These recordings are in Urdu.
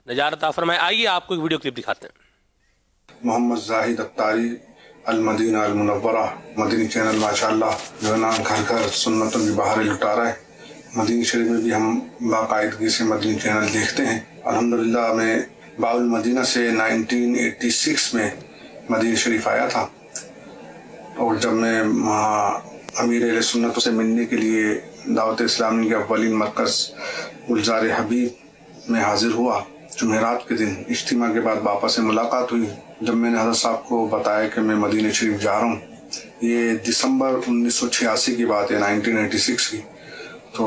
نجات عطا فرمائے۔ آئیے آپ کو ایک ویڈیو کلپ دکھاتے ہیں۔ محمد زاہد اختاری المدینہ المنورہ مدنی چینل ماشاءاللہ جو ہے نا گھر گھر سنتوں کی بہاریں لٹا رہا ہے۔ مدینہ شریف میں بھی ہم باقاعدگی سے مدنی چینل دیکھتے ہیں۔ الحمدللہ میں باب المدینہ سے 1986 میں مدینہ شریف آیا تھا، اور جب میں امیر اہل سنت سے ملنے کے لیے دعوت اسلامی کے اولین مرکز گلزار حبیب میں حاضر ہوا، جمعرات کے دن اجتماع کے بعد باپا سے ملاقات ہوئی۔ جب میں نے حضرت صاحب کو بتایا کہ میں مدینہ شریف جا رہا ہوں، یہ دسمبر 1986 کی بات ہے، 1986 کی، تو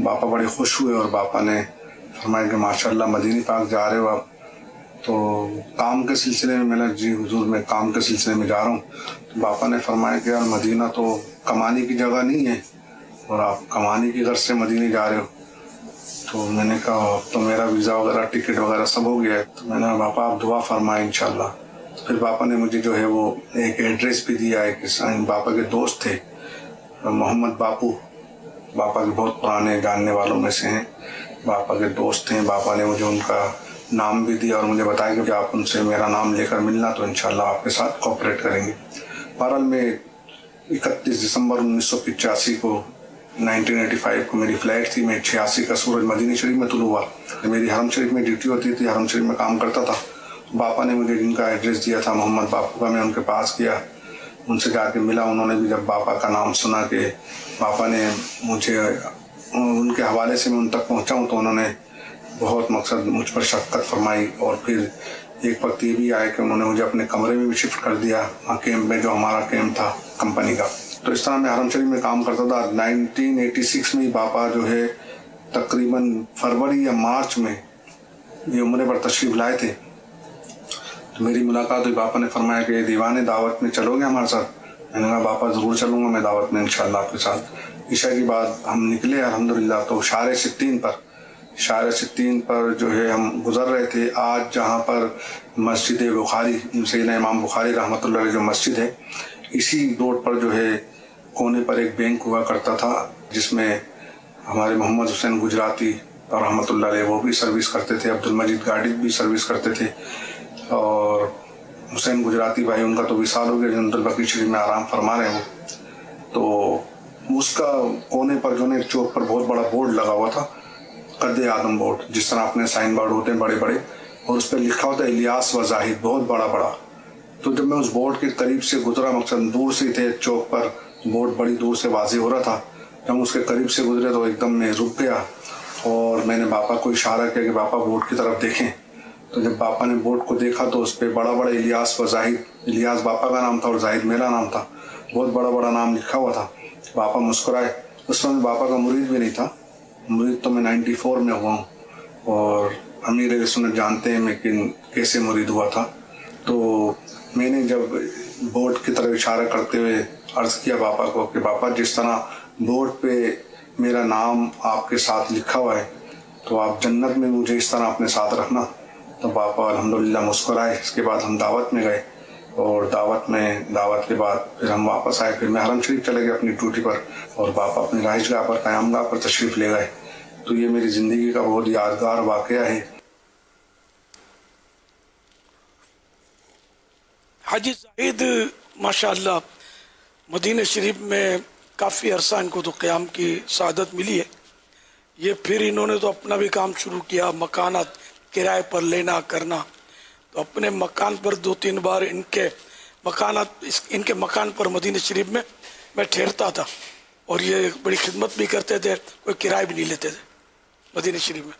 باپا بڑے خوش ہوئے اور باپا نے فرمایا کہ ماشاءاللہ مدینہ پاک جا رہے ہو آپ، تو کام کے سلسلے میں میں نے جی حضور میں کام کے سلسلے میں جا رہا ہوں۔ تو باپا نے فرمایا کہ یار مدینہ تو کمانے کی جگہ نہیں ہے، اور آپ کمانے کی غرض سے مدینہ جا رہے ہو۔ تو میں نے کہا اب تو میرا ویزا وغیرہ ٹکٹ وغیرہ سب ہو گیا ہے، تو میں نے کہا باپا آپ دعا فرمائیں انشاءاللہ۔ پھر باپا نے مجھے جو ہے وہ ایک ایڈریس بھی دیا ہے کہ باپا کے دوست تھے محمد باپو، باپا کے بہت پرانے جاننے والوں میں سے ہیں، باپا کے دوست ہیں۔ باپا نے مجھے ان کا نام بھی دیا اور مجھے بتایا کہ آپ ان سے میرا نام لے کر ملنا تو انشاءاللہ آپ کے ساتھ کوپریٹ کریں گے۔ بہرحال میں 31 دسمبر 1985 کو 1985 کو میری فلائٹ تھی، میں 86 کا سورج مدینہ شریف میں طلوع ہوا۔ میری حرم شریف میں ڈیوٹی ہوتی تھی، حرم شریف میں کام کرتا تھا۔ باپا نے مجھے جن کا ایڈریس دیا تھا محمد باپو کا، میں ان کے پاس گیا، ان سے جا کے ملا۔ انہوں نے بھی جب باپا کا نام سنا کہ باپا نے مجھے ان کے حوالے سے میں ان تک پہنچا ہوں، تو انہوں نے بہت مجھ پر شفقت فرمائی، اور پھر ایک وقت یہ بھی آئے کہ انہوں نے مجھے اپنے کمرے میں بھی شفٹ کر دیا، کیمپ میں جو ہمارا کیمپ تھا کمپنی کا۔ تو اس طرح میں حرم شریف میں کام کرتا تھا۔ 1986 میں باپا جو ہے تقریباً فروری یا مارچ میں یہ عمرے پر تشریف لائے تھے، تو میری ملاقات ہوئی۔ باپا نے فرمایا کہ دیوانے دعوت میں چلو گے ہمارے ساتھ؟ میں نے کہا باپا ضرور چلوں گا میں دعوت میں انشاءاللہ آپ کے ساتھ۔ عشاء کے بعد ہم نکلے الحمدللہ، تو شارع ستین پر جو ہے ہم گزر رہے تھے۔ آج جہاں پر مسجد بخاری سیدنا امام بخاری رحمۃ اللہ علیہ جو مسجد ہے، اسی روڈ پر جو ہے کونے پر ایک بینک ہوا کرتا تھا، جس میں ہمارے محمد حسین گجراتی رحمۃ اللہ علیہ وہ بھی سروس کرتے تھے، عبد المجید گاڑی بھی سروس کرتے تھے، اور حسین گجراتی بھائی ان کا تو وصال ہو گیا، جنت البقیع شریف میں آرام فرما رہے ہیں وہ۔ تو اس کا کونے پر جو ہے چوک پر بہت بڑا بورڈ لگا ہوا تھا، قد آدم بورڈ، جس طرح اپنے سائن بورڈ ہوتے ہیں بڑے بڑے، اور اس پہ لکھا ہوتا ہے الیاس و زاہد، بہت بڑا بڑا۔ تو جب میں اس بورڈ کے قریب سے گزرا، مقصد دور سے تھے چوک پر، بورڈ بڑی دور سے واضح ہو رہا تھا، جب ہم اس کے قریب سے گزرے تو ایک دم میں رک گیا، اور میں نے باپا کو اشارہ کیا کہ باپا بورڈ کی طرف دیکھیں۔ تو جب باپا نے بورڈ کو دیکھا تو اس پہ بڑا بڑا الیاس و زاہد، الیاس باپا کا نام تھا اور زاہد میرا نام تھا، بہت بڑا بڑا نام لکھا ہوا تھا۔ باپا مسکرائے۔ اس میں باپا کا مرید بھی نہیں تھا، مرید تو میں 94 میں ہوا ہوں، اور امیر اہل سنت جانتے ہیں میں کیسے مرید ہوا تھا۔ تو میں نے جب بورڈ کی طرف اشارہ کرتے ہوئے عرض کیا باپا کو کہ باپا جس طرح بورڈ پہ میرا نام آپ کے ساتھ لکھا ہوا ہے، تو آپ جنت میں مجھے اس طرح اپنے ساتھ رکھنا۔ تو باپا الحمدللہ مسکرائے۔ اس کے بعد ہم دعوت میں گئے، اور دعوت کے بعد پھر ہم واپس آئے، پھر میں حرم شریف چلے گئے اپنی ڈیوٹی پر، اور باپا اپنی رہائش گاہ پر قیام گاہ پر تشریف لے گئے۔ تو یہ میری زندگی کا بہت یادگار واقعہ ہے۔ حاجی زاہد ماشاءاللہ مدینہ شریف میں کافی عرصہ ان کو تو قیام کی سعادت ملی ہے۔ یہ پھر انہوں نے تو اپنا بھی کام شروع کیا، مکانات کرائے پر لینا کرنا، تو اپنے مکان پر 2-3 بار ان کے مکان پر مدینہ شریف میں ٹھہرتا تھا، اور یہ بڑی خدمت بھی کرتے تھے، کوئی کرائے بھی نہیں لیتے تھے مدینہ شریف میں۔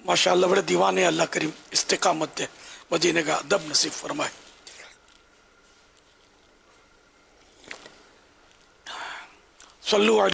ماشاءاللہ بڑے دیوانے، اللہ کریم استقامت دے، مدینہ کا ادب نصیب فرمائے۔ صلو علیہ